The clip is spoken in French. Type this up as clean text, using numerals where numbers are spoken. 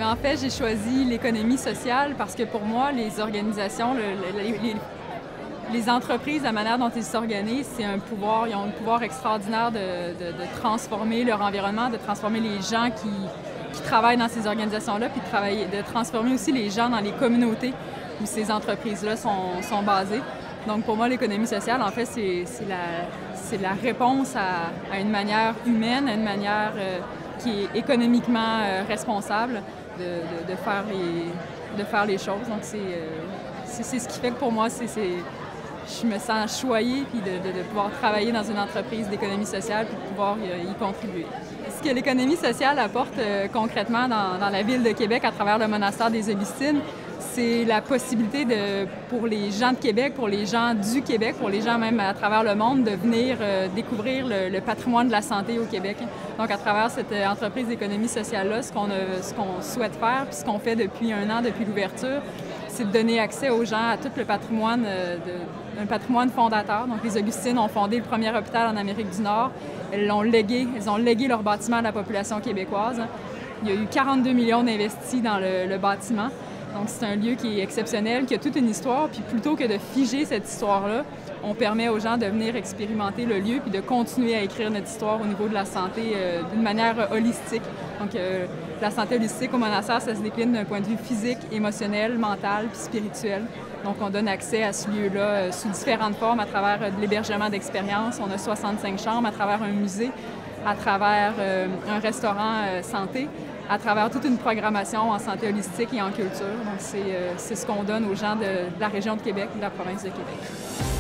En fait, j'ai choisi l'économie sociale parce que pour moi, les organisations, les entreprises, la manière dont ils s'organisent, c'est un pouvoir, ils ont un pouvoir extraordinaire de transformer leur environnement, de transformer les gens qui travaillent dans ces organisations-là, puis de transformer aussi les gens dans les communautés où ces entreprises-là sont basées. Donc pour moi, l'économie sociale, en fait, c'est la réponse à une manière humaine, à une manière qui est économiquement responsable de faire les choses. Donc c'est ce qui fait que pour moi, je me sens choyée puis de pouvoir travailler dans une entreprise d'économie sociale puis de pouvoir y contribuer. Ce que l'économie sociale apporte concrètement dans la ville de Québec à travers le monastère des Augustines, c'est la possibilité pour les gens de Québec, pour les gens du Québec, pour les gens même à travers le monde, de venir découvrir le patrimoine de la santé au Québec. Donc à travers cette entreprise d'économie sociale-là, ce qu'on souhaite faire puis ce qu'on fait depuis 1 an, depuis l'ouverture, c'est de donner accès aux gens à tout le patrimoine, un patrimoine fondateur. Donc, les Augustines ont fondé le premier hôpital en Amérique du Nord. Elles ont légué leur bâtiment à la population québécoise. Il y a eu 42 millions d'investis dans le bâtiment. Donc, c'est un lieu qui est exceptionnel, qui a toute une histoire. Puis, plutôt que de figer cette histoire-là, on permet aux gens de venir expérimenter le lieu puis de continuer à écrire notre histoire au niveau de la santé d'une manière holistique. Donc, la santé holistique au monastère, ça se décline d'un point de vue physique, émotionnel, mental puis spirituel. Donc, on donne accès à ce lieu-là sous différentes formes à travers de l'hébergement d'expérience. On a 65 chambres à travers un musée, à travers un restaurant santé, à travers toute une programmation en santé holistique et en culture. Donc, c'est ce qu'on donne aux gens de la région de Québec et de la province de Québec.